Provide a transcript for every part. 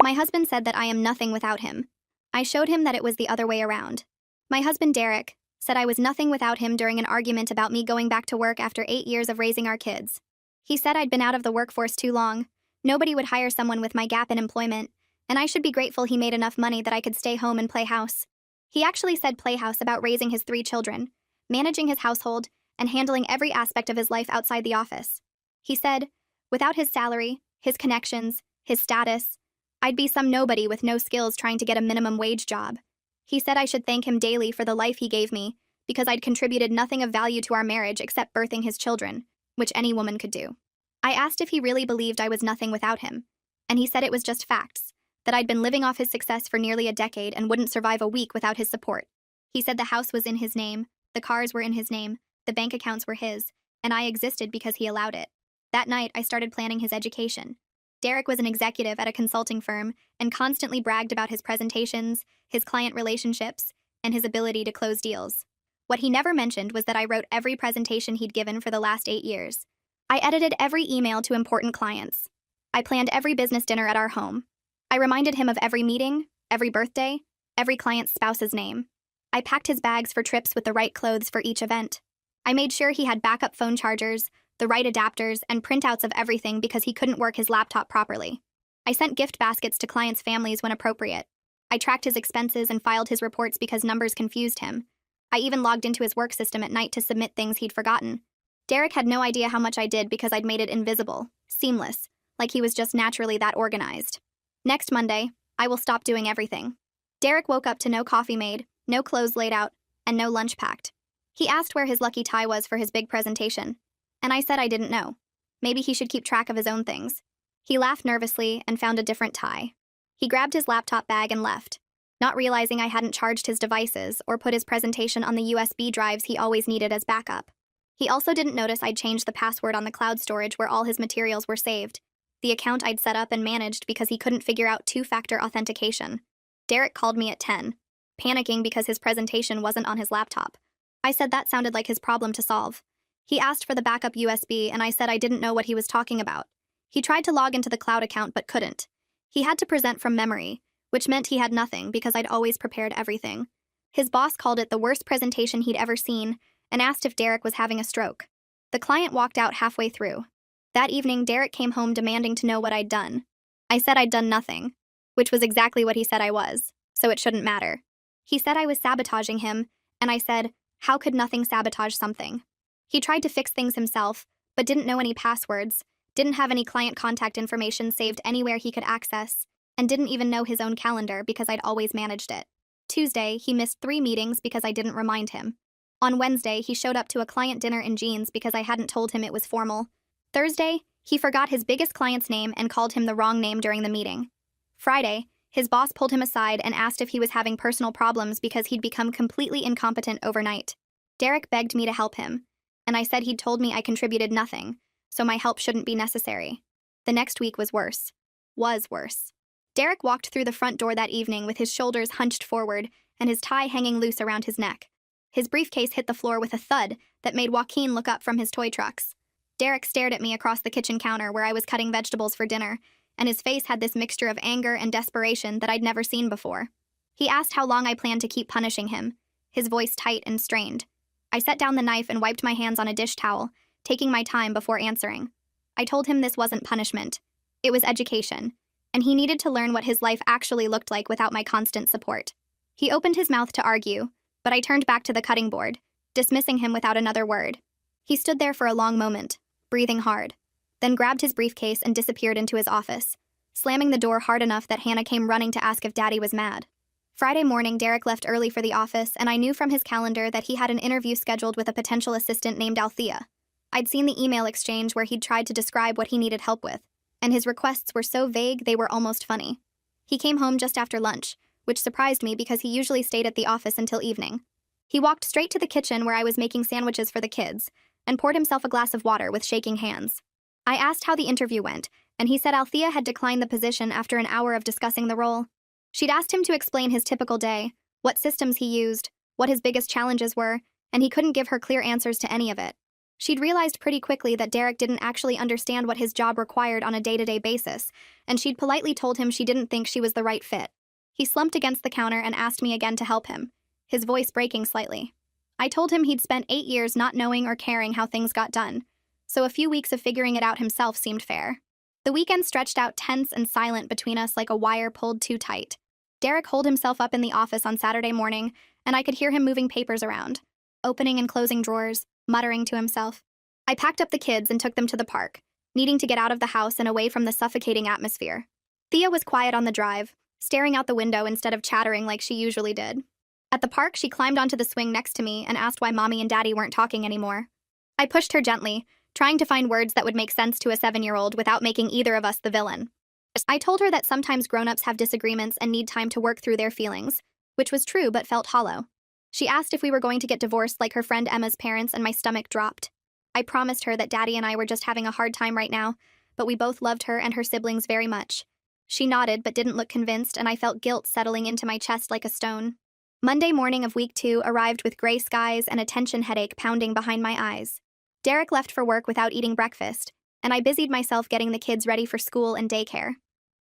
My husband said that I am nothing without him. I showed him that it was the other way around. My husband, Derek, said I was nothing without him during an argument about me going back to work after 8 years of raising our kids. He said I'd been out of the workforce too long. Nobody would hire someone with my gap in employment, and I should be grateful he made enough money that I could stay home and play house. He actually said playhouse about raising his 3 children, managing his household, and handling every aspect of his life outside the office. He said, without his salary, his connections, his status, I'd be some nobody with no skills trying to get a minimum wage job. He said I should thank him daily for the life he gave me, because I'd contributed nothing of value to our marriage except birthing his children, which any woman could do. I asked if he really believed I was nothing without him, and he said it was just facts, that I'd been living off his success for nearly a decade and wouldn't survive a week without his support. He said the house was in his name, the cars were in his name, the bank accounts were his, and I existed because he allowed it. That night, I started planning his education. Derek was an executive at a consulting firm and constantly bragged about his presentations, his client relationships, and his ability to close deals. What he never mentioned was that I wrote every presentation he'd given for the last 8 years. I edited every email to important clients. I planned every business dinner at our home. I reminded him of every meeting, every birthday, every client's spouse's name. I packed his bags for trips with the right clothes for each event. I made sure he had backup phone chargers, the right adapters, and printouts of everything because he couldn't work his laptop properly. I sent gift baskets to clients' families when appropriate. I tracked his expenses and filed his reports because numbers confused him. I even logged into his work system at night to submit things he'd forgotten. Derek had no idea how much I did because I'd made it invisible, seamless, like he was just naturally that organized. Next Monday, I will stop doing everything. Derek woke up to no coffee made, no clothes laid out, and no lunch packed. He asked where his lucky tie was for his big presentation, and I said I didn't know. Maybe he should keep track of his own things. He laughed nervously and found a different tie. He grabbed his laptop bag and left, not realizing I hadn't charged his devices or put his presentation on the USB drives he always needed as backup. He also didn't notice I'd changed the password on the cloud storage where all his materials were saved, the account I'd set up and managed because he couldn't figure out two-factor authentication. Derek called me at 10, panicking because his presentation wasn't on his laptop. I said that sounded like his problem to solve. He asked for the backup USB, and I said I didn't know what he was talking about. He tried to log into the cloud account but couldn't. He had to present from memory, which meant he had nothing because I'd always prepared everything. His boss called it the worst presentation he'd ever seen and asked if Derek was having a stroke. The client walked out halfway through. That evening, Derek came home demanding to know what I'd done. I said I'd done nothing, which was exactly what he said I was, so it shouldn't matter. He said I was sabotaging him, and I said, how could nothing sabotage something? He tried to fix things himself, but didn't know any passwords, didn't have any client contact information saved anywhere he could access, and didn't even know his own calendar because I'd always managed it. Tuesday, he missed 3 meetings because I didn't remind him. On Wednesday, he showed up to a client dinner in jeans because I hadn't told him it was formal. Thursday, he forgot his biggest client's name and called him the wrong name during the meeting. Friday, his boss pulled him aside and asked if he was having personal problems because he'd become completely incompetent overnight. Derek begged me to help him, and I said he'd told me I contributed nothing, so my help shouldn't be necessary. The next week was worse. Derek walked through the front door that evening with his shoulders hunched forward and his tie hanging loose around his neck. His briefcase hit the floor with a thud that made Joaquin look up from his toy trucks. Derek stared at me across the kitchen counter where I was cutting vegetables for dinner, and his face had this mixture of anger and desperation that I'd never seen before. He asked how long I planned to keep punishing him, his voice tight and strained. I set down the knife and wiped my hands on a dish towel, taking my time before answering. I told him this wasn't punishment. It was education, and he needed to learn what his life actually looked like without my constant support. He opened his mouth to argue, but I turned back to the cutting board, dismissing him without another word. He stood there for a long moment, breathing hard, then grabbed his briefcase and disappeared into his office, slamming the door hard enough that Hannah came running to ask if Daddy was mad. Friday morning, Derek left early for the office, and I knew from his calendar that he had an interview scheduled with a potential assistant named Althea. I'd seen the email exchange where he'd tried to describe what he needed help with, and his requests were so vague they were almost funny. He came home just after lunch, which surprised me because he usually stayed at the office until evening. He walked straight to the kitchen where I was making sandwiches for the kids, and poured himself a glass of water with shaking hands. I asked how the interview went, and he said Althea had declined the position after an hour of discussing the role. She'd asked him to explain his typical day, what systems he used, what his biggest challenges were, and he couldn't give her clear answers to any of it. She'd realized pretty quickly that Derek didn't actually understand what his job required on a day-to-day basis, and she'd politely told him she didn't think she was the right fit. He slumped against the counter and asked me again to help him, his voice breaking slightly. I told him he'd spent 8 years not knowing or caring how things got done, so a few weeks of figuring it out himself seemed fair. The weekend stretched out tense and silent between us like a wire pulled too tight. Derek holed himself up in the office on Saturday morning, and I could hear him moving papers around, opening and closing drawers, muttering to himself. I packed up the kids and took them to the park, needing to get out of the house and away from the suffocating atmosphere. Thea was quiet on the drive, staring out the window instead of chattering like she usually did. At the park, she climbed onto the swing next to me and asked why Mommy and Daddy weren't talking anymore. I pushed her gently, trying to find words that would make sense to a 7-year-old without making either of us the villain. I told her that sometimes grown-ups have disagreements and need time to work through their feelings, which was true but felt hollow. She asked if we were going to get divorced like her friend Emma's parents, and my stomach dropped. I promised her that Daddy and I were just having a hard time right now, but we both loved her and her siblings very much. She nodded but didn't look convinced, and I felt guilt settling into my chest like a stone. Monday morning of week 2 arrived with gray skies and a tension headache pounding behind my eyes. Derek left for work without eating breakfast, and I busied myself getting the kids ready for school and daycare.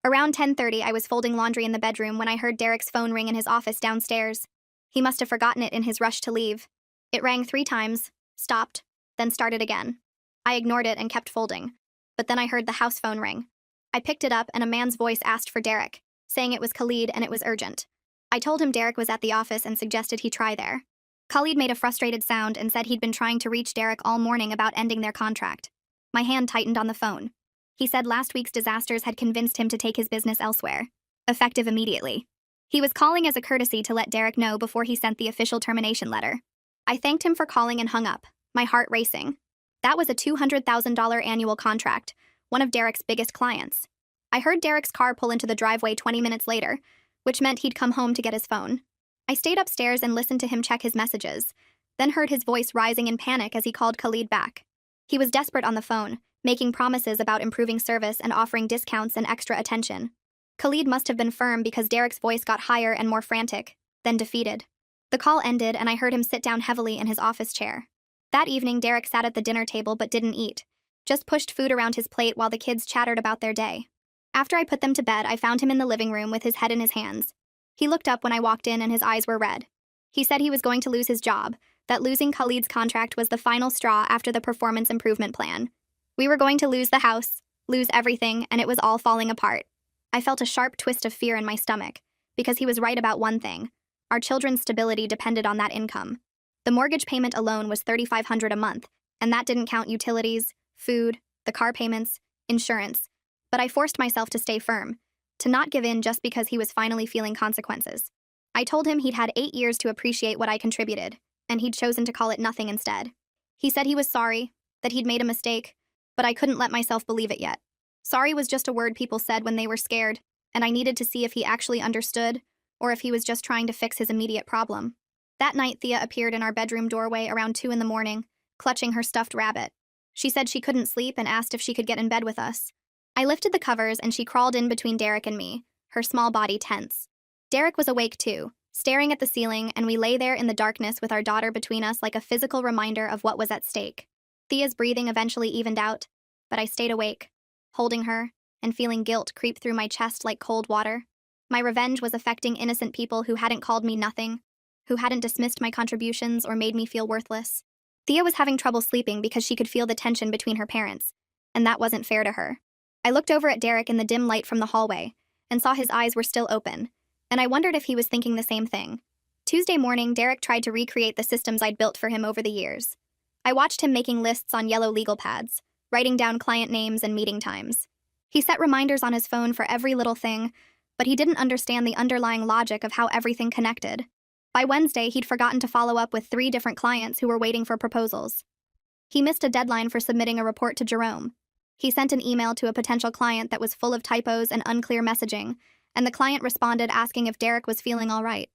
Around 10:30, I was folding laundry in the bedroom when I heard Derek's phone ring in his office downstairs. He must have forgotten it in his rush to leave. It rang 3 times, stopped, then started again. I ignored it and kept folding, but then I heard the house phone ring. I picked it up and a man's voice asked for Derek, saying it was Khalid and it was urgent. I told him Derek was at the office and suggested he try there. Khalid made a frustrated sound and said he'd been trying to reach Derek all morning about ending their contract. My hand tightened on the phone. He said last week's disasters had convinced him to take his business elsewhere, effective immediately. He was calling as a courtesy to let Derek know before he sent the official termination letter. I thanked him for calling and hung up, my heart racing. That was a $200,000 annual contract, one of Derek's biggest clients. I heard Derek's car pull into the driveway 20 minutes later, which meant he'd come home to get his phone. I stayed upstairs and listened to him check his messages, then heard his voice rising in panic as he called Khalid back. He was desperate on the phone, making promises about improving service and offering discounts and extra attention. Khalid must have been firm because Derek's voice got higher and more frantic, then defeated. The call ended and I heard him sit down heavily in his office chair. That evening, Derek sat at the dinner table but didn't eat, just pushed food around his plate while the kids chattered about their day. After I put them to bed, I found him in the living room with his head in his hands. He looked up when I walked in and his eyes were red. He said he was going to lose his job, that losing Khalid's contract was the final straw after the performance improvement plan. We were going to lose the house, lose everything, and it was all falling apart. I felt a sharp twist of fear in my stomach, because he was right about one thing. Our children's stability depended on that income. The mortgage payment alone was $3,500 a month, and that didn't count utilities, food, the car payments, insurance. But I forced myself to stay firm, to not give in just because he was finally feeling consequences. I told him he'd had 8 years to appreciate what I contributed, and he'd chosen to call it nothing instead. He said he was sorry, that he'd made a mistake, but I couldn't let myself believe it yet. Sorry was just a word people said when they were scared, and I needed to see if he actually understood, or if he was just trying to fix his immediate problem. That night, Thea appeared in our bedroom doorway around 2 in the morning, clutching her stuffed rabbit. She said she couldn't sleep and asked if she could get in bed with us. I lifted the covers and she crawled in between Derek and me, her small body tense. Derek was awake too, staring at the ceiling, and we lay there in the darkness with our daughter between us like a physical reminder of what was at stake. Thea's breathing eventually evened out, but I stayed awake, holding her, and feeling guilt creep through my chest like cold water. My revenge was affecting innocent people who hadn't called me nothing, who hadn't dismissed my contributions or made me feel worthless. Thea was having trouble sleeping because she could feel the tension between her parents, and that wasn't fair to her. I looked over at Derek in the dim light from the hallway and saw his eyes were still open, and I wondered if he was thinking the same thing. Tuesday morning, Derek tried to recreate the systems I'd built for him over the years. I watched him making lists on yellow legal pads, writing down client names and meeting times. He set reminders on his phone for every little thing, but he didn't understand the underlying logic of how everything connected. By Wednesday, he'd forgotten to follow up with 3 different clients who were waiting for proposals. He missed a deadline for submitting a report to Jerome. He sent an email to a potential client that was full of typos and unclear messaging, and the client responded asking if Derek was feeling all right.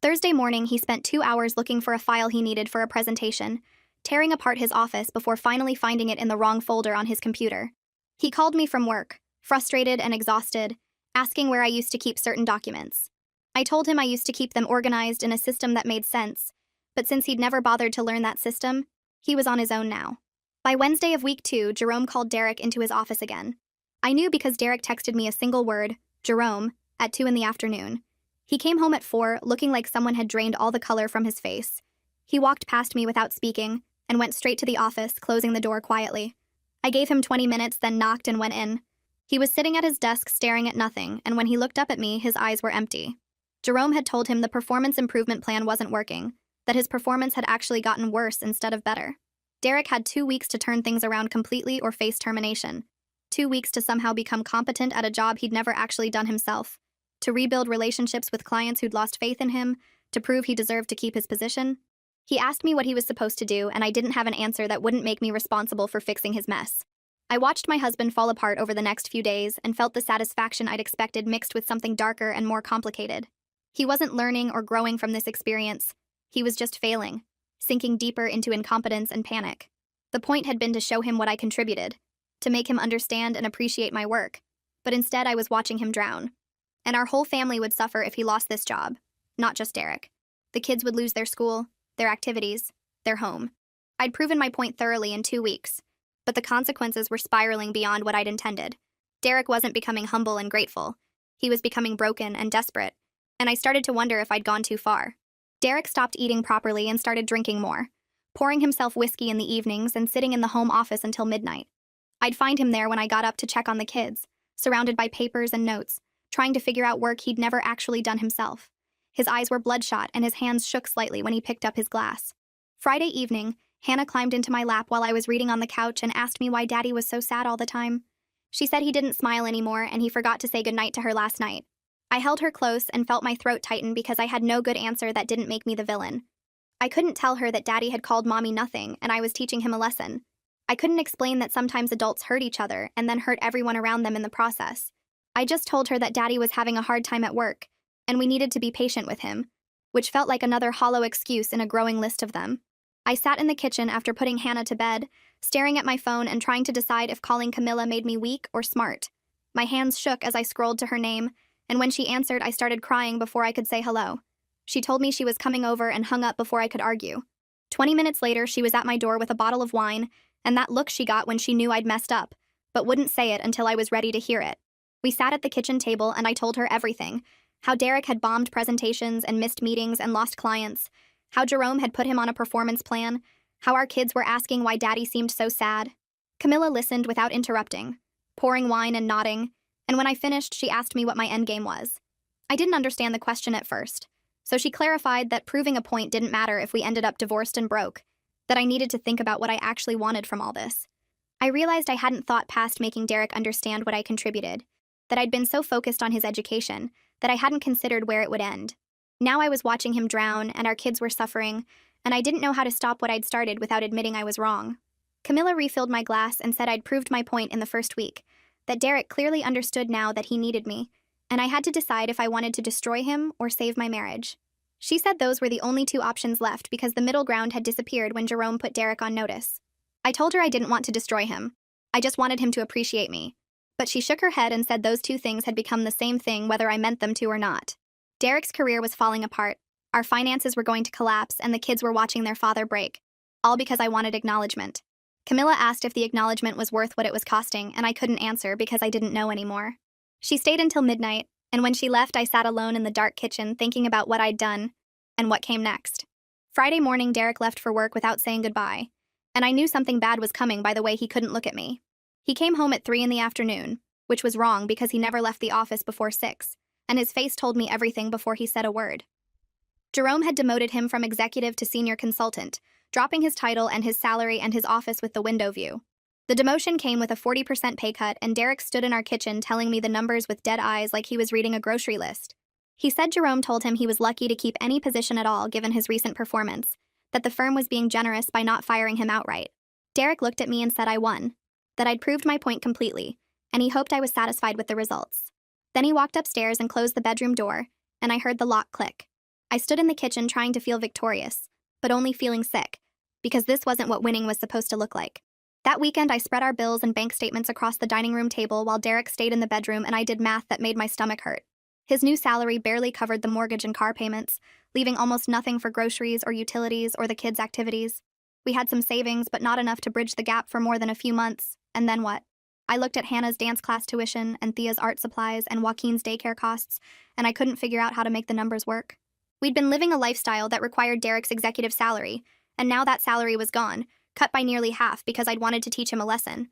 Thursday morning, he spent 2 hours looking for a file he needed for a presentation, tearing apart his office before finally finding it in the wrong folder on his computer. He called me from work, frustrated and exhausted, asking where I used to keep certain documents. I told him I used to keep them organized in a system that made sense, but since he'd never bothered to learn that system, he was on his own now. By Wednesday of week 2, Jerome called Derek into his office again. I knew because Derek texted me a single word, Jerome, at 2 in the afternoon. He came home at 4, looking like someone had drained all the color from his face. He walked past me without speaking and went straight to the office, closing the door quietly. I gave him 20 minutes, then knocked and went in. He was sitting at his desk staring at nothing, and when he looked up at me, his eyes were empty. Jerome had told him the performance improvement plan wasn't working, that his performance had actually gotten worse instead of better. Derek had 2 weeks to turn things around completely or face termination. 2 weeks to somehow become competent at a job he'd never actually done himself, to rebuild relationships with clients who'd lost faith in him, to prove he deserved to keep his position. He asked me what he was supposed to do, and I didn't have an answer that wouldn't make me responsible for fixing his mess. I watched my husband fall apart over the next few days and felt the satisfaction I'd expected mixed with something darker and more complicated. He wasn't learning or growing from this experience. He was just failing, sinking deeper into incompetence and panic. The point had been to show him what I contributed, to make him understand and appreciate my work, but instead I was watching him drown. And our whole family would suffer if he lost this job, not just Derek. The kids would lose their school, their activities, their home. I'd proven my point thoroughly in 2 weeks, but the consequences were spiraling beyond what I'd intended. Derek wasn't becoming humble and grateful. He was becoming broken and desperate, and I started to wonder if I'd gone too far. Derek stopped eating properly and started drinking more, pouring himself whiskey in the evenings and sitting in the home office until midnight. I'd find him there when I got up to check on the kids, surrounded by papers and notes, trying to figure out work he'd never actually done himself. His eyes were bloodshot and his hands shook slightly when he picked up his glass. Friday evening, Hannah climbed into my lap while I was reading on the couch and asked me why Daddy was so sad all the time. She said he didn't smile anymore and he forgot to say goodnight to her last night. I held her close and felt my throat tighten because I had no good answer that didn't make me the villain. I couldn't tell her that Daddy had called Mommy nothing and I was teaching him a lesson. I couldn't explain that sometimes adults hurt each other and then hurt everyone around them in the process. I just told her that Daddy was having a hard time at work, and we needed to be patient with him, which felt like another hollow excuse in a growing list of them. I sat in the kitchen after putting Hannah to bed, staring at my phone and trying to decide if calling Camilla made me weak or smart. My hands shook as I scrolled to her name, and when she answered, I started crying before I could say hello. She told me she was coming over and hung up before I could argue. 20 minutes later, she was at my door with a bottle of wine, and that look she got when she knew I'd messed up, but wouldn't say it until I was ready to hear it. We sat at the kitchen table and I told her everything. How Derek had bombed presentations and missed meetings and lost clients. How Jerome had put him on a performance plan. How our kids were asking why Daddy seemed so sad. Camilla listened without interrupting, pouring wine and nodding, and when I finished, she asked me what my endgame was. I didn't understand the question at first, so she clarified that proving a point didn't matter if we ended up divorced and broke, that I needed to think about what I actually wanted from all this. I realized I hadn't thought past making Derek understand what I contributed, that I'd been so focused on his education that I hadn't considered where it would end. Now I was watching him drown, and our kids were suffering, and I didn't know how to stop what I'd started without admitting I was wrong. Camilla refilled my glass and said I'd proved my point in the first week, that Derek clearly understood now that he needed me, and I had to decide if I wanted to destroy him or save my marriage. She said those were the only 2 options left because the middle ground had disappeared when Jerome put Derek on notice. I told her I didn't want to destroy him. I just wanted him to appreciate me. But she shook her head and said those 2 things had become the same thing whether I meant them to or not. Derek's career was falling apart, our finances were going to collapse, and the kids were watching their father break. All because I wanted acknowledgement. Camilla asked if the acknowledgement was worth what it was costing, and I couldn't answer because I didn't know anymore. She stayed until midnight, and when she left I sat alone in the dark kitchen thinking about what I'd done and what came next. Friday morning Derek left for work without saying goodbye, and I knew something bad was coming by the way he couldn't look at me. He came home at 3 in the afternoon, which was wrong because he never left the office before 6, and his face told me everything before he said a word. Jerome had demoted him from executive to senior consultant, dropping his title and his salary and his office with the window view. The demotion came with a 40% pay cut, and Derek stood in our kitchen telling me the numbers with dead eyes like he was reading a grocery list. He said Jerome told him he was lucky to keep any position at all given his recent performance, that the firm was being generous by not firing him outright. Derek looked at me and said I won, that I'd proved my point completely, and he hoped I was satisfied with the results. Then he walked upstairs and closed the bedroom door, and I heard the lock click. I stood in the kitchen trying to feel victorious, but only feeling sick, because this wasn't what winning was supposed to look like. That weekend, I spread our bills and bank statements across the dining room table while Derek stayed in the bedroom, and I did math that made my stomach hurt. His new salary barely covered the mortgage and car payments, leaving almost nothing for groceries or utilities or the kids' activities. We had some savings, but not enough to bridge the gap for more than a few months. And then what? I looked at Hannah's dance class tuition and Thea's art supplies and Joaquin's daycare costs, and I couldn't figure out how to make the numbers work. We'd been living a lifestyle that required Derek's executive salary, and now that salary was gone, cut by nearly half because I'd wanted to teach him a lesson.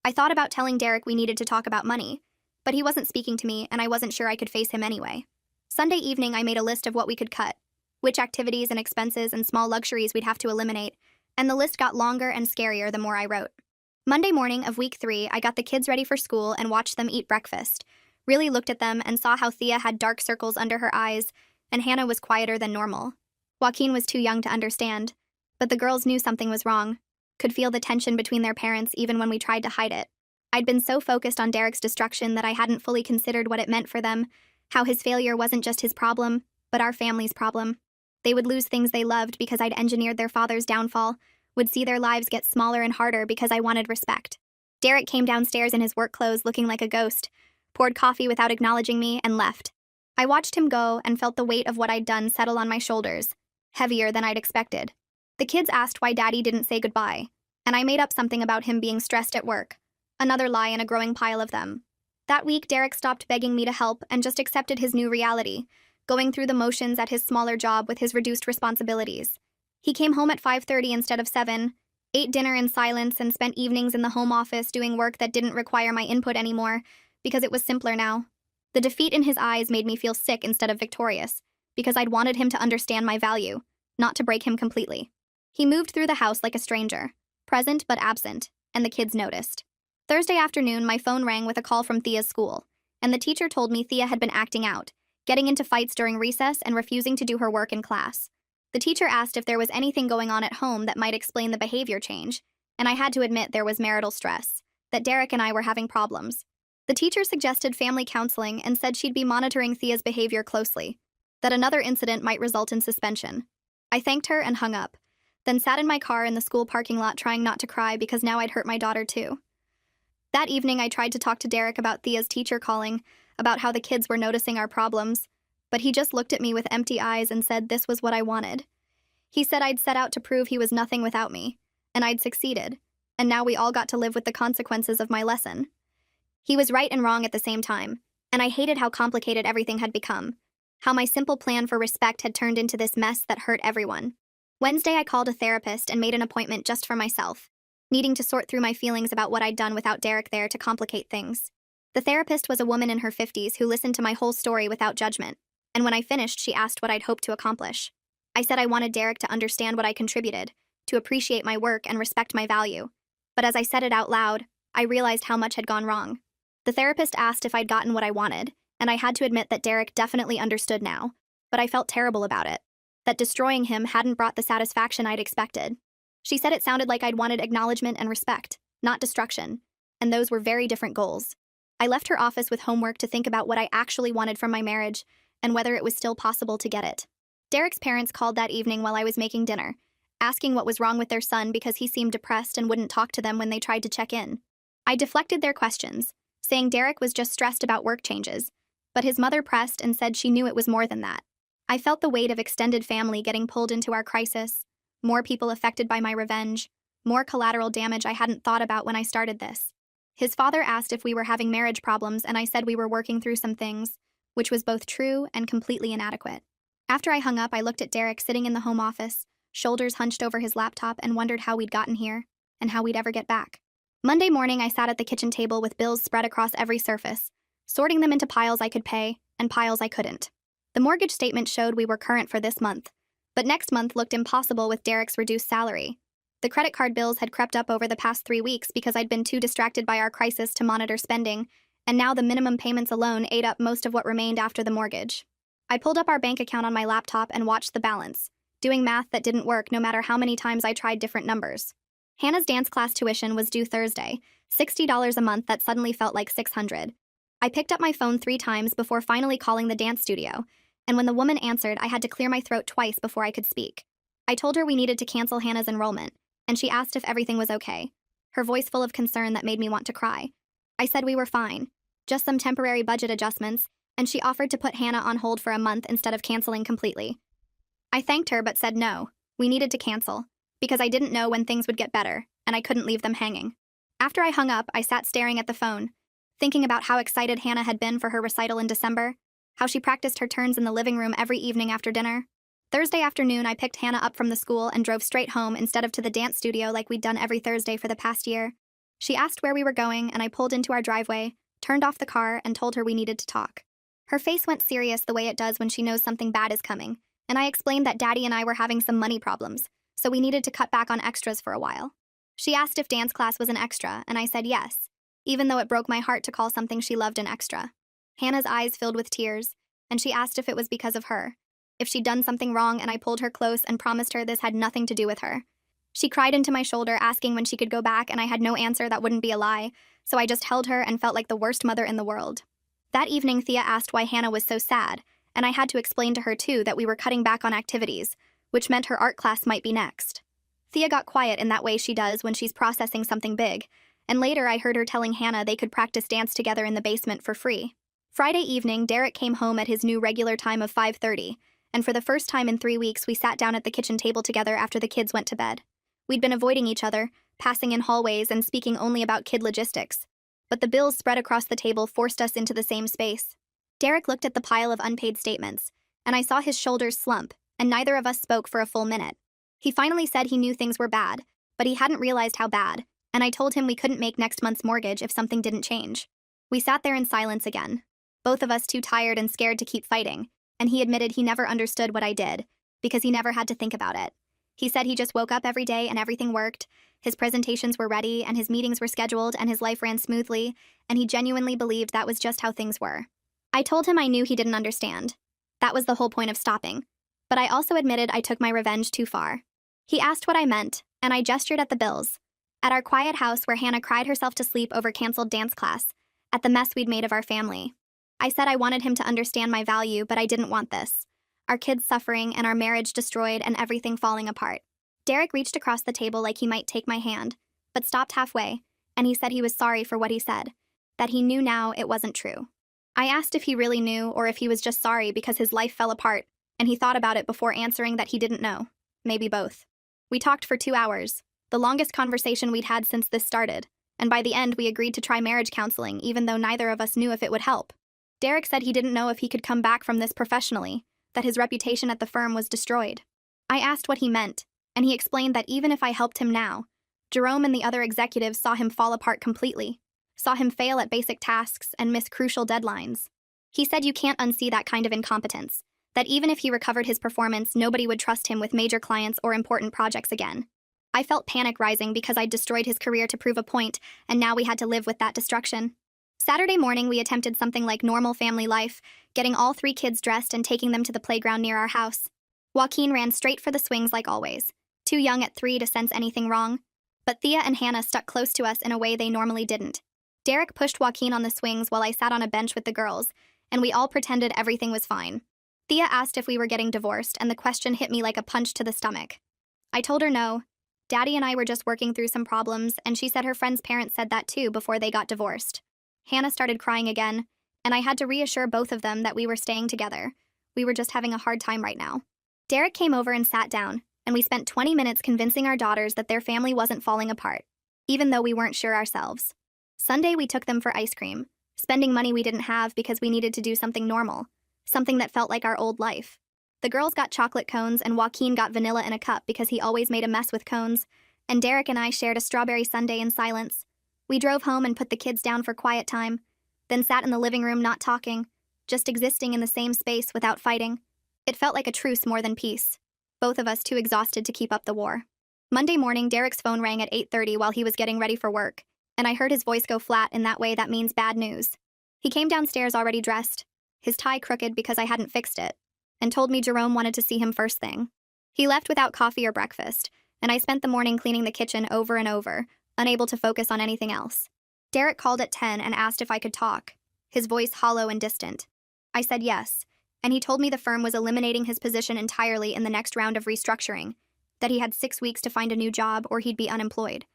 I thought about telling Derek we needed to talk about money, but he wasn't speaking to me and I wasn't sure I could face him anyway. Sunday evening, I made a list of what we could cut, which activities and expenses and small luxuries we'd have to eliminate, and the list got longer and scarier the more I wrote. Monday morning of week 3, I got the kids ready for school and watched them eat breakfast. Really looked at them and saw how Thea had dark circles under her eyes, and Hannah was quieter than normal. Joaquin was too young to understand, but the girls knew something was wrong, could feel the tension between their parents even when we tried to hide it. I'd been so focused on Derek's destruction that I hadn't fully considered what it meant for them, how his failure wasn't just his problem, but our family's problem. They would lose things they loved because I'd engineered their father's downfall, would see their lives get smaller and harder because I wanted respect. Derek came downstairs in his work clothes looking like a ghost, poured coffee without acknowledging me, and left. I watched him go and felt the weight of what I'd done settle on my shoulders, heavier than I'd expected. The kids asked why Daddy didn't say goodbye, and I made up something about him being stressed at work. Another lie in a growing pile of them. That week, Derek stopped begging me to help and just accepted his new reality, going through the motions at his smaller job with his reduced responsibilities. He came home at 5:30 instead of 7, ate dinner in silence, and spent evenings in the home office doing work that didn't require my input anymore, because it was simpler now. The defeat in his eyes made me feel sick instead of victorious, because I'd wanted him to understand my value, not to break him completely. He moved through the house like a stranger, present but absent, and the kids noticed. Thursday afternoon, my phone rang with a call from Thea's school, and the teacher told me Thea had been acting out, getting into fights during recess and refusing to do her work in class. The teacher asked if there was anything going on at home that might explain the behavior change, and I had to admit there was marital stress, that Derek and I were having problems. The teacher suggested family counseling and said she'd be monitoring Thea's behavior closely, that another incident might result in suspension. I thanked her and hung up, then sat in my car in the school parking lot trying not to cry because now I'd hurt my daughter too. That evening, I tried to talk to Derek about Thea's teacher calling, about how the kids were noticing our problems, but he just looked at me with empty eyes and said this was what I wanted. He said I'd set out to prove he was nothing without me, and I'd succeeded, and now we all got to live with the consequences of my lesson. He was right and wrong at the same time, and I hated how complicated everything had become, how my simple plan for respect had turned into this mess that hurt everyone. Wednesday, I called a therapist and made an appointment just for myself, needing to sort through my feelings about what I'd done without Derek there to complicate things. The therapist was a woman in her 50s who listened to my whole story without judgment, and when I finished, she asked what I'd hoped to accomplish. I said I wanted Derek to understand what I contributed, to appreciate my work and respect my value. But as I said it out loud, I realized how much had gone wrong. The therapist asked if I'd gotten what I wanted, and I had to admit that Derek definitely understood now, but I felt terrible about it, that destroying him hadn't brought the satisfaction I'd expected. She said it sounded like I'd wanted acknowledgement and respect, not destruction, and those were very different goals. I left her office with homework to think about what I actually wanted from my marriage and whether it was still possible to get it. Derek's parents called that evening while I was making dinner, asking what was wrong with their son because he seemed depressed and wouldn't talk to them when they tried to check in. I deflected their questions, saying Derek was just stressed about work changes, but his mother pressed and said she knew it was more than that. I felt the weight of extended family getting pulled into our crisis, more people affected by my revenge, more collateral damage I hadn't thought about when I started this. His father asked if we were having marriage problems, and I said we were working through some things, which was both true and completely inadequate. After I hung up, I looked at Derek sitting in the home office, shoulders hunched over his laptop, and wondered how we'd gotten here, and how we'd ever get back. Monday morning, I sat at the kitchen table with bills spread across every surface, sorting them into piles I could pay and piles I couldn't. The mortgage statement showed we were current for this month, but next month looked impossible with Derek's reduced salary. The credit card bills had crept up over the past 3 weeks because I'd been too distracted by our crisis to monitor spending, and now the minimum payments alone ate up most of what remained after the mortgage. I pulled up our bank account on my laptop and watched the balance, doing math that didn't work no matter how many times I tried different numbers. Hannah's dance class tuition was due Thursday, $60 a month that suddenly felt like $600. I picked up my phone 3 times before finally calling the dance studio, and when the woman answered, I had to clear my throat twice before I could speak. I told her we needed to cancel Hannah's enrollment, and she asked if everything was okay, her voice full of concern that made me want to cry. I said we were fine, just some temporary budget adjustments, and she offered to put Hannah on hold for a month instead of canceling completely. I thanked her but said no, we needed to cancel. because I didn't know when things would get better, and I couldn't leave them hanging. After I hung up, I sat staring at the phone, thinking about how excited Hannah had been for her recital in December, how she practiced her turns in the living room every evening after dinner. Thursday afternoon, I picked Hannah up from the school and drove straight home instead of to the dance studio like we'd done every Thursday for the past year. She asked where we were going, and I pulled into our driveway, turned off the car, and told her we needed to talk. Her face went serious the way it does when she knows something bad is coming, and I explained that Daddy and I were having some money problems, so we needed to cut back on extras for a while. She asked if dance class was an extra, and I said yes, even though it broke my heart to call something she loved an extra. Hannah's eyes filled with tears, and she asked if it was because of her, if she'd done something wrong, and I pulled her close and promised her this had nothing to do with her. She cried into my shoulder, asking when she could go back, and I had no answer that wouldn't be a lie, so I just held her and felt like the worst mother in the world. That evening, Thea asked why Hannah was so sad, and I had to explain to her too that we were cutting back on activities, which meant her art class might be next. Thea got quiet in that way she does when she's processing something big, and later I heard her telling Hannah they could practice dance together in the basement for free. Friday evening, Derek came home at his new regular time of 5:30, and for the first time in 3 weeks we sat down at the kitchen table together after the kids went to bed. We'd been avoiding each other, passing in hallways and speaking only about kid logistics, but the bills spread across the table forced us into the same space. Derek looked at the pile of unpaid statements, and I saw his shoulders slump, and neither of us spoke for a full minute. He finally said he knew things were bad, but he hadn't realized how bad, and I told him we couldn't make next month's mortgage if something didn't change. We sat there in silence again, both of us too tired and scared to keep fighting, and he admitted he never understood what I did, because he never had to think about it. He said he just woke up every day and everything worked, his presentations were ready and his meetings were scheduled and his life ran smoothly, and he genuinely believed that was just how things were. I told him I knew he didn't understand. That was the whole point of stopping. But I also admitted I took my revenge too far. He asked what I meant, and I gestured at the bills. At our quiet house where Hannah cried herself to sleep over canceled dance class, at the mess we'd made of our family. I said I wanted him to understand my value, but I didn't want this. Our kids suffering and our marriage destroyed and everything falling apart. Derek reached across the table like he might take my hand, but stopped halfway, and he said he was sorry for what he said, that he knew now it wasn't true. I asked if he really knew or if he was just sorry because his life fell apart, and he thought about it before answering that he didn't know. Maybe both. We talked for 2 hours, the longest conversation we'd had since this started, and by the end we agreed to try marriage counseling even though neither of us knew if it would help. Derek said he didn't know if he could come back from this professionally, that his reputation at the firm was destroyed. I asked what he meant, and he explained that even if I helped him now, Jerome and the other executives saw him fall apart completely, saw him fail at basic tasks and miss crucial deadlines. He said you can't unsee that kind of incompetence, that even if he recovered his performance, nobody would trust him with major clients or important projects again. I felt panic rising because I'd destroyed his career to prove a point, and now we had to live with that destruction. Saturday morning, we attempted something like normal family life, getting all 3 kids dressed and taking them to the playground near our house. Joaquin ran straight for the swings like always, too young at 3 to sense anything wrong. But Thea and Hannah stuck close to us in a way they normally didn't. Derek pushed Joaquin on the swings while I sat on a bench with the girls, and we all pretended everything was fine. Thea asked if we were getting divorced, and the question hit me like a punch to the stomach. I told her no. Daddy and I were just working through some problems, and she said her friend's parents said that too before they got divorced. Hannah started crying again, and I had to reassure both of them that we were staying together. We were just having a hard time right now. Derek came over and sat down, and we spent 20 minutes convincing our daughters that their family wasn't falling apart, even though we weren't sure ourselves. Sunday, we took them for ice cream, spending money we didn't have because we needed to do something normal, something that felt like our old life. The girls got chocolate cones, and Joaquin got vanilla in a cup because he always made a mess with cones, and Derek and I shared a strawberry sundae in silence. We drove home and put the kids down for quiet time, then sat in the living room not talking, just existing in the same space without fighting. It felt like a truce more than peace, both of us too exhausted to keep up the war. Monday morning, Derek's phone rang at 8:30 while he was getting ready for work, and I heard his voice go flat in that way that means bad news. He came downstairs already dressed, his tie crooked because I hadn't fixed it, and told me Jerome wanted to see him first thing. He left without coffee or breakfast, and I spent the morning cleaning the kitchen over and over, unable to focus on anything else. Derek called at 10 and asked if I could talk, his voice hollow and distant. I said yes, and he told me the firm was eliminating his position entirely in the next round of restructuring, that he had 6 weeks to find a new job or he'd be unemployed.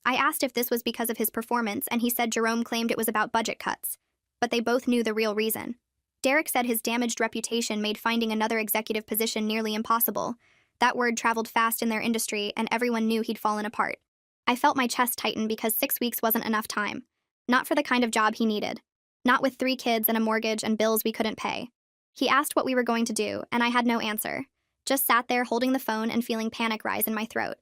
I asked if this was because of his performance, and he said Jerome claimed it was about budget cuts, but they both knew the real reason. Derek said his damaged reputation made finding another executive position nearly impossible, That word traveled fast in their industry, and everyone knew he'd fallen apart. I felt my chest tighten because 6 weeks wasn't enough time. Not for the kind of job he needed. Not with 3 kids and a mortgage and bills we couldn't pay. He asked what we were going to do, and I had no answer. Just sat there holding the phone and feeling panic rise in my throat.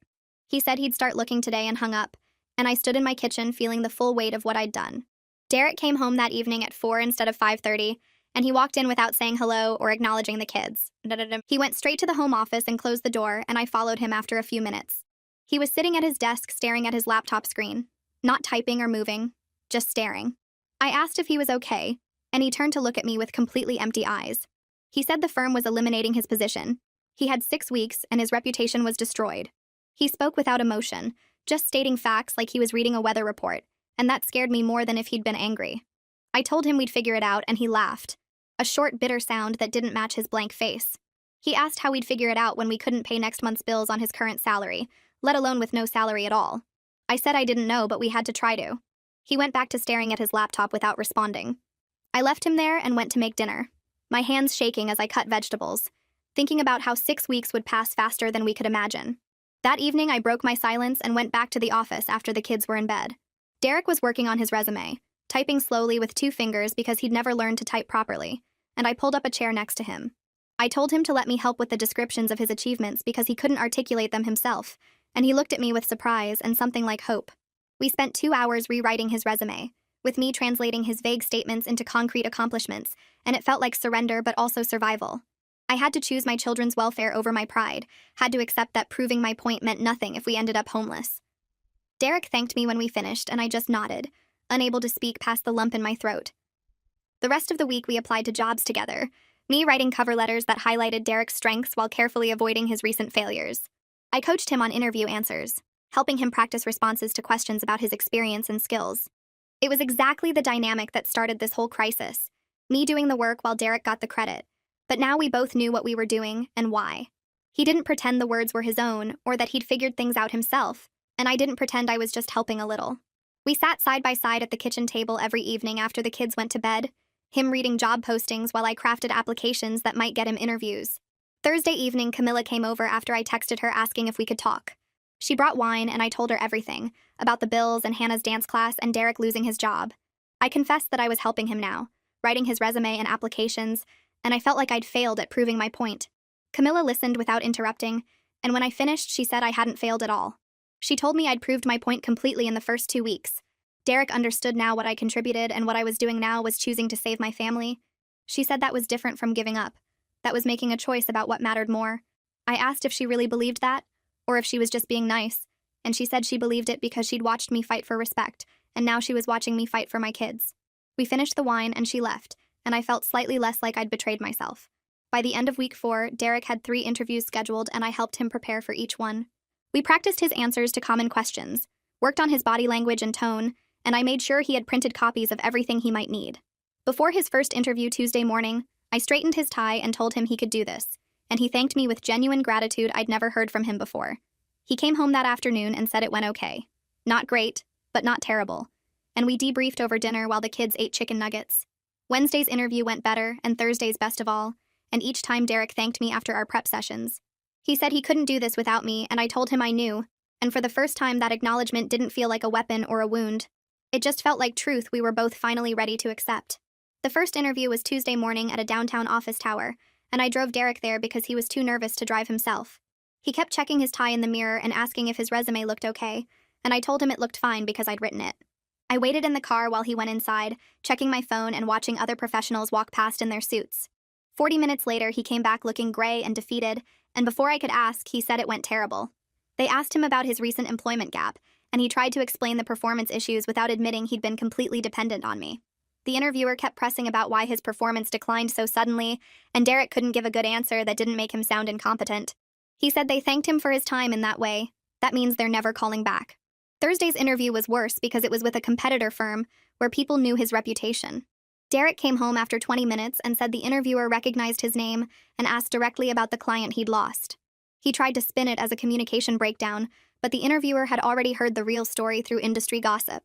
He said he'd start looking today and hung up, and I stood in my kitchen feeling the full weight of what I'd done. Derek came home that evening at 4 instead of 5:30, and he walked in without saying hello or acknowledging the kids. He went straight to the home office and closed the door, and I followed him after a few minutes. He was sitting at his desk staring at his laptop screen, not typing or moving, just staring. I asked if he was okay, and he turned to look at me with completely empty eyes. He said the firm was eliminating his position. He had 6 weeks, and his reputation was destroyed. He spoke without emotion, just stating facts like he was reading a weather report, and that scared me more than if he'd been angry. I told him we'd figure it out, and he laughed. A short, bitter sound that didn't match his blank face. He asked how we'd figure it out when we couldn't pay next month's bills on his current salary, let alone with no salary at all. I said I didn't know, but we had to try to. He went back to staring at his laptop without responding. I left him there and went to make dinner, my hands shaking as I cut vegetables, thinking about how 6 weeks would pass faster than we could imagine. That evening, I broke my silence and went back to the office after the kids were in bed. Derek was working on his resume, typing slowly with 2 fingers because he'd never learned to type properly, and I pulled up a chair next to him. I told him to let me help with the descriptions of his achievements because he couldn't articulate them himself, and he looked at me with surprise and something like hope. We spent 2 hours rewriting his resume, with me translating his vague statements into concrete accomplishments, and it felt like surrender but also survival. I had to choose my children's welfare over my pride, had to accept that proving my point meant nothing if we ended up homeless. Derek thanked me when we finished, and I just nodded, unable to speak past the lump in my throat. The rest of the week we applied to jobs together, me writing cover letters that highlighted Derek's strengths while carefully avoiding his recent failures. I coached him on interview answers, helping him practice responses to questions about his experience and skills. It was exactly the dynamic that started this whole crisis, me doing the work while Derek got the credit. But now we both knew what we were doing and why. He didn't pretend the words were his own or that he'd figured things out himself, and I didn't pretend I was just helping a little. We sat side by side at the kitchen table every evening after the kids went to bed, him reading job postings while I crafted applications that might get him interviews. Thursday evening, Camilla came over after I texted her asking if we could talk. She brought wine, and I told her everything, about the bills and Hannah's dance class and Derek losing his job. I confessed that I was helping him now, writing his resume and applications, and I felt like I'd failed at proving my point. Camilla listened without interrupting, and when I finished, she said I hadn't failed at all. She told me I'd proved my point completely in the first 2 weeks. Derek understood now what I contributed, and what I was doing now was choosing to save my family. She said that was different from giving up. That was making a choice about what mattered more. I asked if she really believed that, or if she was just being nice, and she said she believed it because she'd watched me fight for respect, and now she was watching me fight for my kids. We finished the wine, and she left, and I felt slightly less like I'd betrayed myself. By the end of week 4, Derek had 3 interviews scheduled, and I helped him prepare for each one. We practiced his answers to common questions, worked on his body language and tone, and I made sure he had printed copies of everything he might need. Before his first interview Tuesday morning, I straightened his tie and told him he could do this, and he thanked me with genuine gratitude I'd never heard from him before. He came home that afternoon and said it went okay. Not great, but not terrible. And we debriefed over dinner while the kids ate chicken nuggets. Wednesday's interview went better, and Thursday's best of all, and each time Derek thanked me after our prep sessions. He said he couldn't do this without me, and I told him I knew, and for the first time that acknowledgement didn't feel like a weapon or a wound. It just felt like truth we were both finally ready to accept. The first interview was Tuesday morning at a downtown office tower, and I drove Derek there because he was too nervous to drive himself. He kept checking his tie in the mirror and asking if his resume looked okay, and I told him it looked fine because I'd written it. I waited in the car while he went inside, checking my phone and watching other professionals walk past in their suits. 40 minutes later, he came back looking gray and defeated, and before I could ask, he said it went terrible. They asked him about his recent employment gap, and he tried to explain the performance issues without admitting he'd been completely dependent on me. The interviewer kept pressing about why his performance declined so suddenly, and Derek couldn't give a good answer that didn't make him sound incompetent. He said they thanked him for his time in that way. That means they're never calling back. Thursday's interview was worse because it was with a competitor firm where people knew his reputation. Derek came home after 20 minutes and said the interviewer recognized his name and asked directly about the client he'd lost. He tried to spin it as a communication breakdown, but the interviewer had already heard the real story through industry gossip.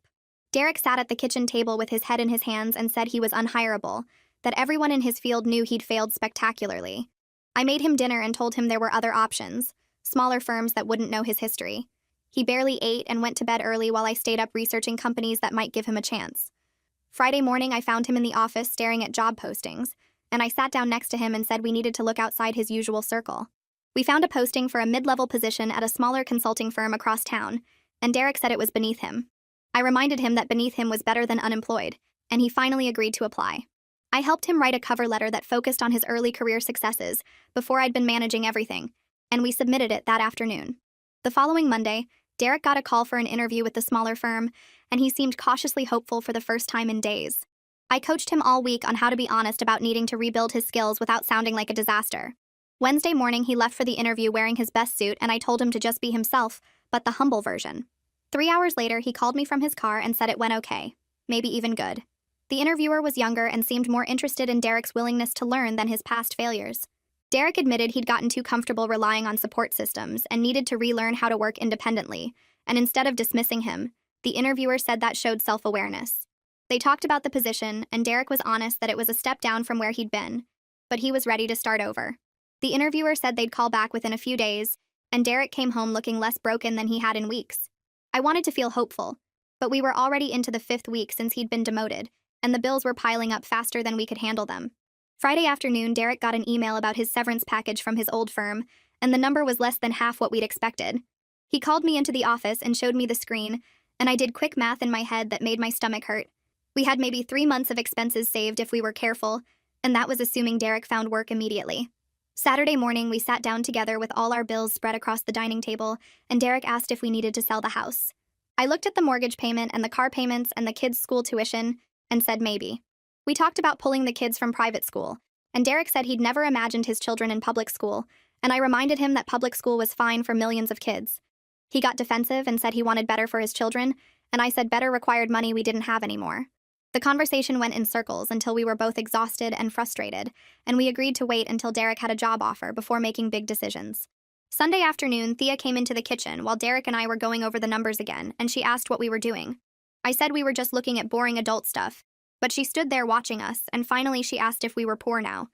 Derek sat at the kitchen table with his head in his hands and said he was unhireable, that everyone in his field knew he'd failed spectacularly. I made him dinner and told him there were other options, smaller firms that wouldn't know his history. He barely ate and went to bed early while I stayed up researching companies that might give him a chance. Friday morning, I found him in the office staring at job postings, and I sat down next to him and said we needed to look outside his usual circle. We found a posting for a mid-level position at a smaller consulting firm across town, and Derek said it was beneath him. I reminded him that beneath him was better than unemployed, and he finally agreed to apply. I helped him write a cover letter that focused on his early career successes before I'd been managing everything, and we submitted it that afternoon. The following Monday, Derek got a call for an interview with the smaller firm, and he seemed cautiously hopeful for the first time in days. I coached him all week on how to be honest about needing to rebuild his skills without sounding like a disaster. Wednesday morning, he left for the interview wearing his best suit, and I told him to just be himself, but the humble version. 3 hours later, he called me from his car and said it went okay, maybe even good. The interviewer was younger and seemed more interested in Derek's willingness to learn than his past failures. Derek admitted he'd gotten too comfortable relying on support systems and needed to relearn how to work independently, and instead of dismissing him, the interviewer said that showed self-awareness. They talked about the position, and Derek was honest that it was a step down from where he'd been, but he was ready to start over. The interviewer said they'd call back within a few days, and Derek came home looking less broken than he had in weeks. I wanted to feel hopeful, but we were already into the 5th week since he'd been demoted, and the bills were piling up faster than we could handle them. Friday afternoon, Derek got an email about his severance package from his old firm, and the number was less than half what we'd expected. He called me into the office and showed me the screen, and I did quick math in my head that made my stomach hurt. We had maybe 3 months of expenses saved if we were careful, and that was assuming Derek found work immediately. Saturday morning, we sat down together with all our bills spread across the dining table, and Derek asked if we needed to sell the house. I looked at the mortgage payment and the car payments and the kids' school tuition and said maybe. We talked about pulling the kids from private school, and Derek said he'd never imagined his children in public school, and I reminded him that public school was fine for millions of kids. He got defensive and said he wanted better for his children, and I said better required money we didn't have anymore. The conversation went in circles until we were both exhausted and frustrated, and we agreed to wait until Derek had a job offer before making big decisions. Sunday afternoon, Thea came into the kitchen while Derek and I were going over the numbers again, and she asked what we were doing. I said we were just looking at boring adult stuff, but she stood there watching us, and finally she asked if we were poor now.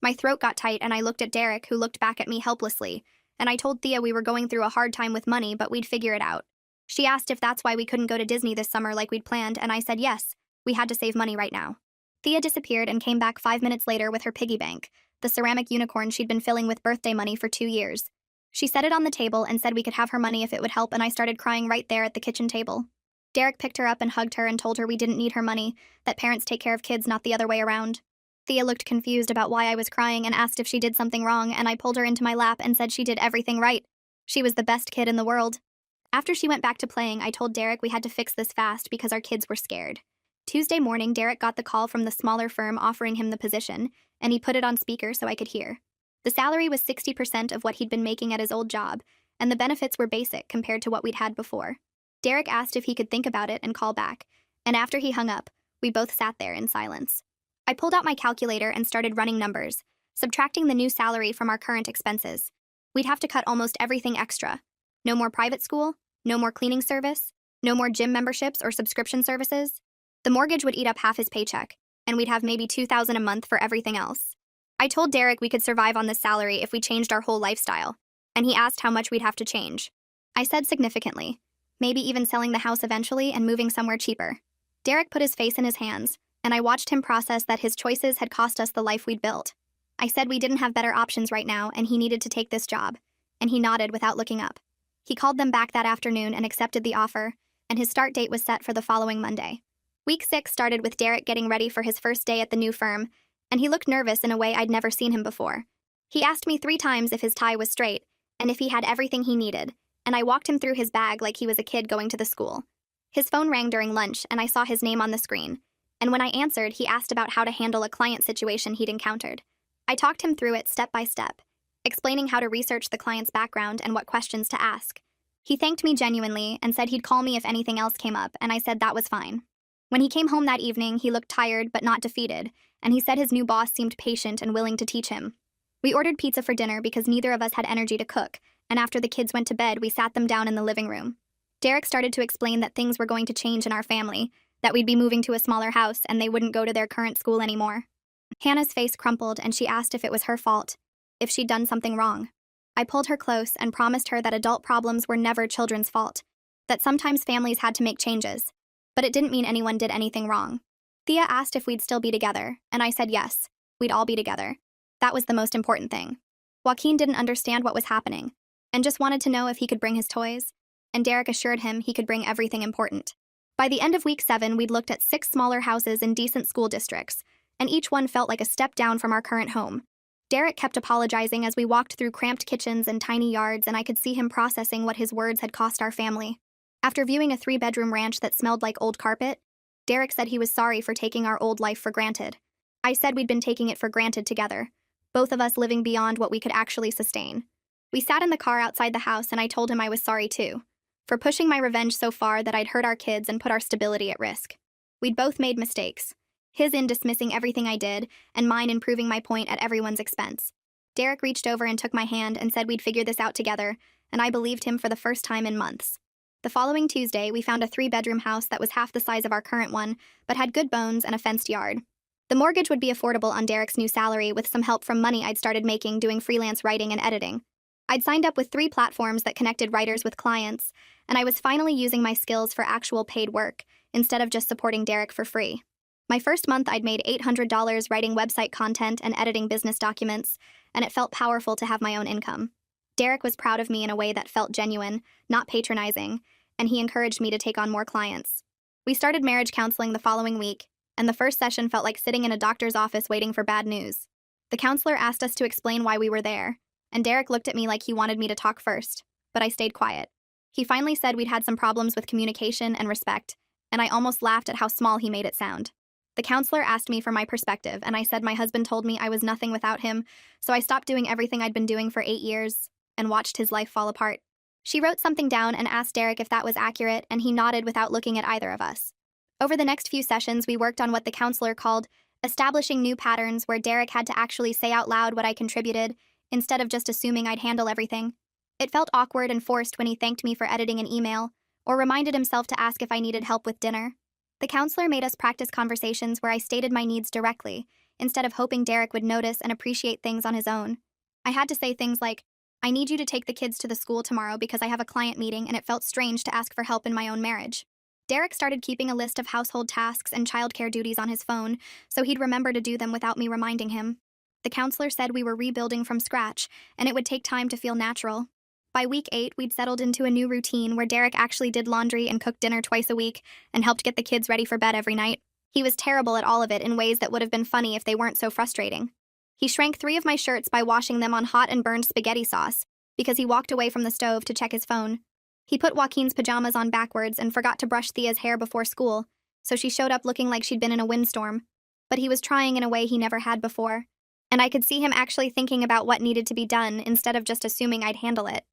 My throat got tight, and I looked at Derek, who looked back at me helplessly, and I told Thea we were going through a hard time with money, but we'd figure it out. She asked if that's why we couldn't go to Disney this summer like we'd planned, and I said yes. We had to save money right now. Thea disappeared and came back 5 minutes later with her piggy bank, the ceramic unicorn she'd been filling with birthday money for 2 years. She set it on the table and said we could have her money if it would help, and I started crying right there at the kitchen table. Derek picked her up and hugged her and told her we didn't need her money, that parents take care of kids, not the other way around. Thea looked confused about why I was crying and asked if she did something wrong, and I pulled her into my lap and said she did everything right. She was the best kid in the world. After she went back to playing, I told Derek we had to fix this fast because our kids were scared. Tuesday morning, Derek got the call from the smaller firm offering him the position, and he put it on speaker so I could hear. The salary was 60% of what he'd been making at his old job, and the benefits were basic compared to what we'd had before. Derek asked if he could think about it and call back, and after he hung up, we both sat there in silence. I pulled out my calculator and started running numbers, subtracting the new salary from our current expenses. We'd have to cut almost everything extra. No more private school, no more cleaning service, no more gym memberships or subscription services. The mortgage would eat up half his paycheck, and we'd have maybe $2,000 a month for everything else. I told Derek we could survive on this salary if we changed our whole lifestyle, and he asked how much we'd have to change. I said significantly, maybe even selling the house eventually and moving somewhere cheaper. Derek put his face in his hands, and I watched him process that his choices had cost us the life we'd built. I said we didn't have better options right now, and he needed to take this job, and he nodded without looking up. He called them back that afternoon and accepted the offer, and his start date was set for the following Monday. Week 6 started with Derek getting ready for his first day at the new firm, and he looked nervous in a way I'd never seen him before. He asked me 3 times if his tie was straight, and if he had everything he needed, and I walked him through his bag like he was a kid going to the school. His phone rang during lunch, and I saw his name on the screen, and when I answered, he asked about how to handle a client situation he'd encountered. I talked him through it step by step, explaining how to research the client's background and what questions to ask. He thanked me genuinely and said he'd call me if anything else came up, and I said that was fine. When he came home that evening, he looked tired but not defeated, and he said his new boss seemed patient and willing to teach him. We ordered pizza for dinner because neither of us had energy to cook, and after the kids went to bed, we sat them down in the living room. Derek started to explain that things were going to change in our family, that we'd be moving to a smaller house and they wouldn't go to their current school anymore. Hannah's face crumpled and she asked if it was her fault, if she'd done something wrong. I pulled her close and promised her that adult problems were never children's fault, that sometimes families had to make changes, but it didn't mean anyone did anything wrong. Thea asked if we'd still be together, and I said yes, we'd all be together. That was the most important thing. Joaquin didn't understand what was happening, and just wanted to know if he could bring his toys, and Derek assured him he could bring everything important. By the end of week 7, we'd looked at 6 smaller houses in decent school districts, and each one felt like a step down from our current home. Derek kept apologizing as we walked through cramped kitchens and tiny yards, and I could see him processing what his words had cost our family. After viewing a 3-bedroom ranch that smelled like old carpet, Derek said he was sorry for taking our old life for granted. I said we'd been taking it for granted together, both of us living beyond what we could actually sustain. We sat in the car outside the house, and I told him I was sorry too, for pushing my revenge so far that I'd hurt our kids and put our stability at risk. We'd both made mistakes, his in dismissing everything I did, and mine in proving my point at everyone's expense. Derek reached over and took my hand and said we'd figure this out together, and I believed him for the first time in months. The following Tuesday, we found a 3-bedroom house that was half the size of our current one, but had good bones and a fenced yard. The mortgage would be affordable on Derek's new salary with some help from money I'd started making doing freelance writing and editing. I'd signed up with 3 platforms that connected writers with clients, and I was finally using my skills for actual paid work, instead of just supporting Derek for free. My first month, I'd made $800 writing website content and editing business documents, and it felt powerful to have my own income. Derek was proud of me in a way that felt genuine, not patronizing, and he encouraged me to take on more clients. We started marriage counseling the following week, and the first session felt like sitting in a doctor's office waiting for bad news. The counselor asked us to explain why we were there, and Derek looked at me like he wanted me to talk first, but I stayed quiet. He finally said we'd had some problems with communication and respect, and I almost laughed at how small he made it sound. The counselor asked me for my perspective, and I said my husband told me I was nothing without him, so I stopped doing everything I'd been doing for 8 years and watched his life fall apart. She wrote something down and asked Derek if that was accurate, and he nodded without looking at either of us. Over the next few sessions, we worked on what the counselor called establishing new patterns, where Derek had to actually say out loud what I contributed, instead of just assuming I'd handle everything. It felt awkward and forced when he thanked me for editing an email, or reminded himself to ask if I needed help with dinner. The counselor made us practice conversations where I stated my needs directly, instead of hoping Derek would notice and appreciate things on his own. I had to say things like, I need you to take the kids to the school tomorrow because I have a client meeting, and it felt strange to ask for help in my own marriage. Derek started keeping a list of household tasks and childcare duties on his phone, so he'd remember to do them without me reminding him. The counselor said we were rebuilding from scratch, and it would take time to feel natural. By week 8, we'd settled into a new routine where Derek actually did laundry and cooked dinner twice a week and helped get the kids ready for bed every night. He was terrible at all of it in ways that would have been funny if they weren't so frustrating. He shrank 3 of my shirts by washing them on hot and burned spaghetti sauce because he walked away from the stove to check his phone. He put Joaquin's pajamas on backwards and forgot to brush Thea's hair before school, so she showed up looking like she'd been in a windstorm. But he was trying in a way he never had before, and I could see him actually thinking about what needed to be done instead of just assuming I'd handle it.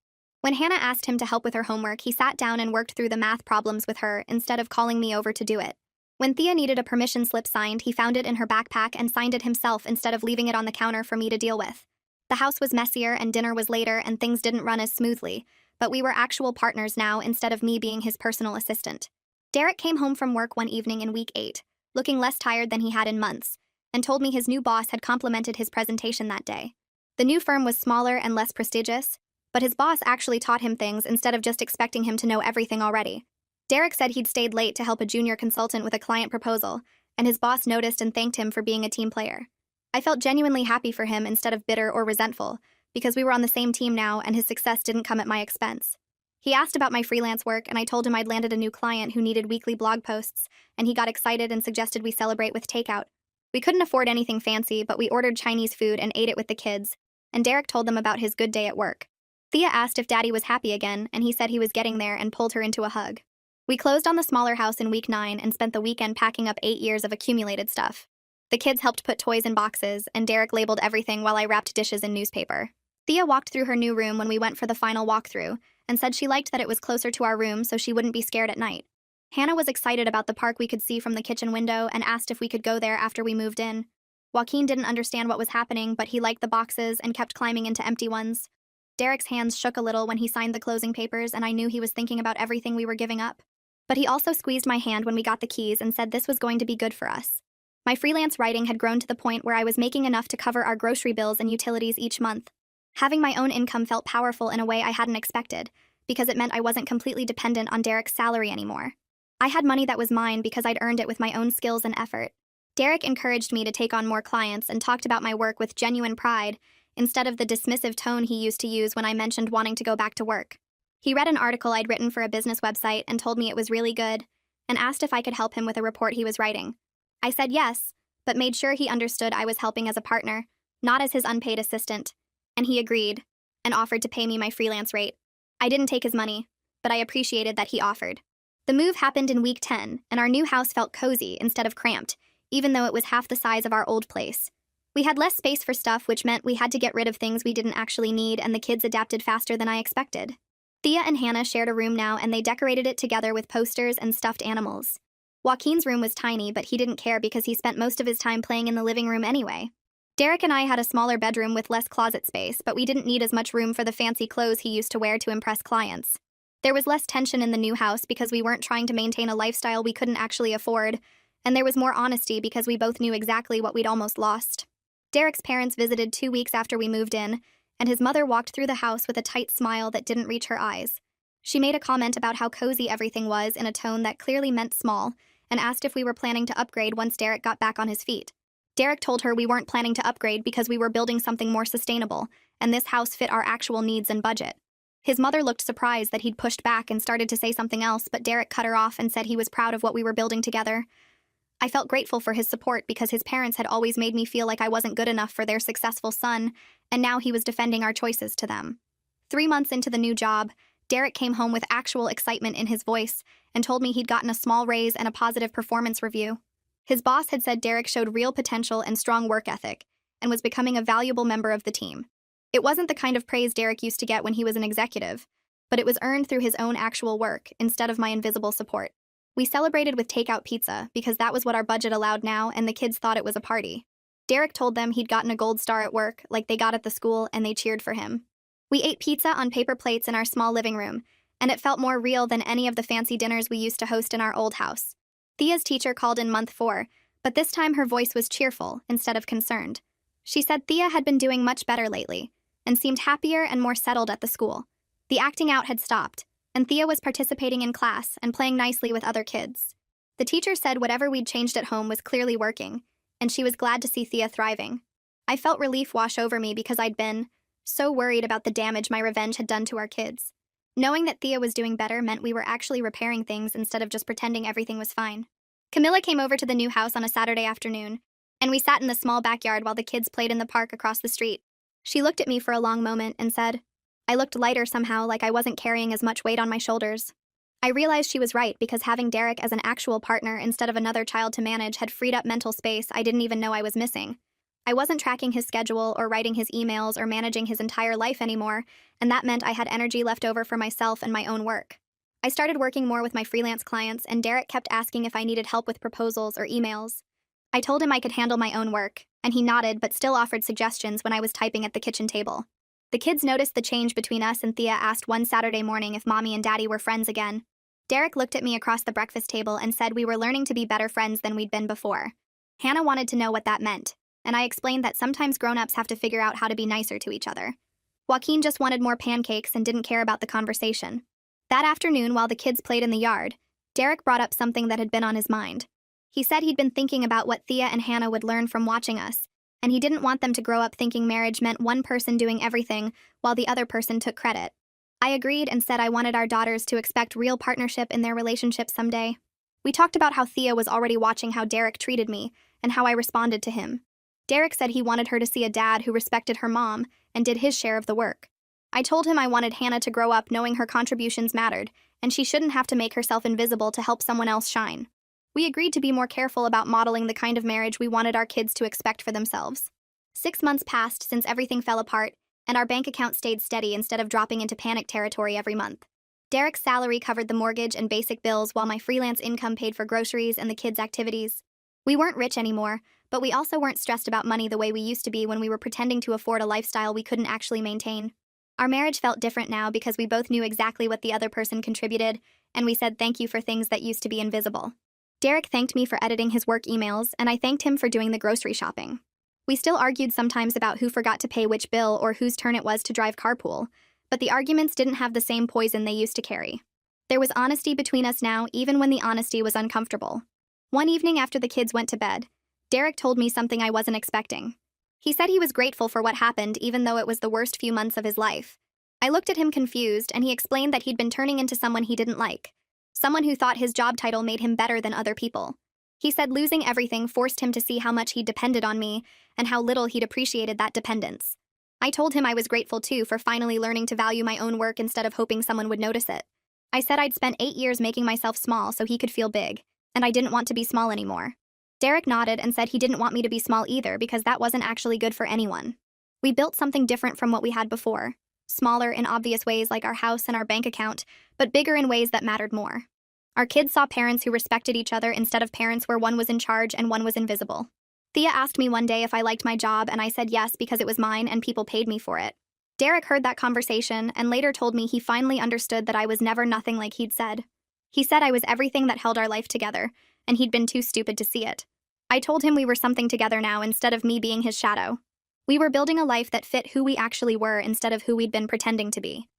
When Hannah asked him to help with her homework, he sat down and worked through the math problems with her instead of calling me over to do it. When Thea needed a permission slip signed, he found it in her backpack and signed it himself instead of leaving it on the counter for me to deal with. The house was messier and dinner was later and things didn't run as smoothly, but we were actual partners now instead of me being his personal assistant. Derek came home from work one evening in week 8, looking less tired than he had in months, and told me his new boss had complimented his presentation that day. The new firm was smaller and less prestigious, but his boss actually taught him things instead of just expecting him to know everything already. Derek said he'd stayed late to help a junior consultant with a client proposal, and his boss noticed and thanked him for being a team player. I felt genuinely happy for him instead of bitter or resentful, because we were on the same team now and his success didn't come at my expense. He asked about my freelance work, and I told him I'd landed a new client who needed weekly blog posts, and he got excited and suggested we celebrate with takeout. We couldn't afford anything fancy, but we ordered Chinese food and ate it with the kids, and Derek told them about his good day at work. Thea asked if Daddy was happy again, and he said he was getting there and pulled her into a hug. We closed on the smaller house in week 9 and spent the weekend packing up 8 years of accumulated stuff. The kids helped put toys in boxes, and Derek labeled everything while I wrapped dishes in newspaper. Thea walked through her new room when we went for the final walkthrough, and said she liked that it was closer to our room so she wouldn't be scared at night. Hannah was excited about the park we could see from the kitchen window and asked if we could go there after we moved in. Joaquin didn't understand what was happening, but he liked the boxes and kept climbing into empty ones. Derek's hands shook a little when he signed the closing papers, and I knew he was thinking about everything we were giving up. But he also squeezed my hand when we got the keys and said this was going to be good for us. My freelance writing had grown to the point where I was making enough to cover our grocery bills and utilities each month. Having my own income felt powerful in a way I hadn't expected, because it meant I wasn't completely dependent on Derek's salary anymore. I had money that was mine because I'd earned it with my own skills and effort. Derek encouraged me to take on more clients and talked about my work with genuine pride, instead of the dismissive tone he used to use when I mentioned wanting to go back to work. He read an article I'd written for a business website and told me it was really good, and asked if I could help him with a report he was writing. I said yes, but made sure he understood I was helping as a partner, not as his unpaid assistant, and he agreed, and offered to pay me my freelance rate. I didn't take his money, but I appreciated that he offered. The move happened in week 10, and our new house felt cozy instead of cramped, even though it was half the size of our old place. We had less space for stuff, which meant we had to get rid of things we didn't actually need, and the kids adapted faster than I expected. Thea and Hannah shared a room now, and they decorated it together with posters and stuffed animals. Joaquin's room was tiny, but he didn't care because he spent most of his time playing in the living room anyway. Derek and I had a smaller bedroom with less closet space, but we didn't need as much room for the fancy clothes he used to wear to impress clients. There was less tension in the new house because we weren't trying to maintain a lifestyle we couldn't actually afford, and there was more honesty because we both knew exactly what we'd almost lost. Derek's parents visited 2 weeks after we moved in, and his mother walked through the house with a tight smile that didn't reach her eyes. She made a comment about how cozy everything was in a tone that clearly meant small, and asked if we were planning to upgrade once Derek got back on his feet. Derek told her we weren't planning to upgrade because we were building something more sustainable, and this house fit our actual needs and budget. His mother looked surprised that he'd pushed back and started to say something else, but Derek cut her off and said he was proud of what we were building together. I felt grateful for his support because his parents had always made me feel like I wasn't good enough for their successful son, and now he was defending our choices to them. 3 months into the new job, Derek came home with actual excitement in his voice and told me he'd gotten a small raise and a positive performance review. His boss had said Derek showed real potential and strong work ethic, and was becoming a valuable member of the team. It wasn't the kind of praise Derek used to get when he was an executive, but it was earned through his own actual work instead of my invisible support. We celebrated with takeout pizza because that was what our budget allowed now, and the kids thought it was a party. Derek told them he'd gotten a gold star at work, like they got at the school, and they cheered for him. We ate pizza on paper plates in our small living room, and it felt more real than any of the fancy dinners we used to host in our old house. Thea's teacher called in month 4, but this time her voice was cheerful instead of concerned. She said Thea had been doing much better lately, and seemed happier and more settled at the school. The acting out had stopped, and Thea was participating in class and playing nicely with other kids. The teacher said whatever we'd changed at home was clearly working, and she was glad to see Thea thriving. I felt relief wash over me because I'd been so worried about the damage my revenge had done to our kids. Knowing that Thea was doing better meant we were actually repairing things instead of just pretending everything was fine. Camilla came over to the new house on a Saturday afternoon, and we sat in the small backyard while the kids played in the park across the street. She looked at me for a long moment and said, I looked lighter somehow, like I wasn't carrying as much weight on my shoulders. I realized she was right because having Derek as an actual partner instead of another child to manage had freed up mental space I didn't even know I was missing. I wasn't tracking his schedule or writing his emails or managing his entire life anymore, and that meant I had energy left over for myself and my own work. I started working more with my freelance clients, and Derek kept asking if I needed help with proposals or emails. I told him I could handle my own work, and he nodded but still offered suggestions when I was typing at the kitchen table. The kids noticed the change between us, and Thea asked one Saturday morning if Mommy and Daddy were friends again. Derek looked at me across the breakfast table and said we were learning to be better friends than we'd been before. Hannah wanted to know what that meant, and I explained that sometimes grown-ups have to figure out how to be nicer to each other. Joaquin just wanted more pancakes and didn't care about the conversation. That afternoon, while the kids played in the yard, Derek brought up something that had been on his mind. He said he'd been thinking about what Thea and Hannah would learn from watching us, and he didn't want them to grow up thinking marriage meant one person doing everything while the other person took credit. I agreed and said I wanted our daughters to expect real partnership in their relationship someday. We talked about how Thea was already watching how Derek treated me and how I responded to him. Derek said he wanted her to see a dad who respected her mom and did his share of the work. I told him I wanted Hannah to grow up knowing her contributions mattered, and she shouldn't have to make herself invisible to help someone else shine. We agreed to be more careful about modeling the kind of marriage we wanted our kids to expect for themselves. 6 months passed since everything fell apart, and our bank account stayed steady instead of dropping into panic territory every month. Derek's salary covered the mortgage and basic bills while my freelance income paid for groceries and the kids' activities. We weren't rich anymore, but we also weren't stressed about money the way we used to be when we were pretending to afford a lifestyle we couldn't actually maintain. Our marriage felt different now because we both knew exactly what the other person contributed, and we said thank you for things that used to be invisible. Derek thanked me for editing his work emails, and I thanked him for doing the grocery shopping. We still argued sometimes about who forgot to pay which bill or whose turn it was to drive carpool, but the arguments didn't have the same poison they used to carry. There was honesty between us now, even when the honesty was uncomfortable. One evening after the kids went to bed, Derek told me something I wasn't expecting. He said he was grateful for what happened even though it was the worst few months of his life. I looked at him confused, and he explained that he'd been turning into someone he didn't like. Someone who thought his job title made him better than other people. He said losing everything forced him to see how much he depended on me and how little he'd appreciated that dependence. I told him I was grateful too for finally learning to value my own work instead of hoping someone would notice it. I said I'd spent 8 years making myself small so he could feel big, and I didn't want to be small anymore. Derek nodded and said he didn't want me to be small either because that wasn't actually good for anyone. We built something different from what we had before. Smaller in obvious ways like our house and our bank account, but bigger in ways that mattered more. Our kids saw parents who respected each other instead of parents where one was in charge and one was invisible. Thea asked me one day if I liked my job, and I said yes because it was mine and people paid me for it. Derek heard that conversation and later told me he finally understood that I was never nothing like he'd said. He said I was everything that held our life together, and he'd been too stupid to see it. I told him we were something together now instead of me being his shadow. We were building a life that fit who we actually were instead of who we'd been pretending to be.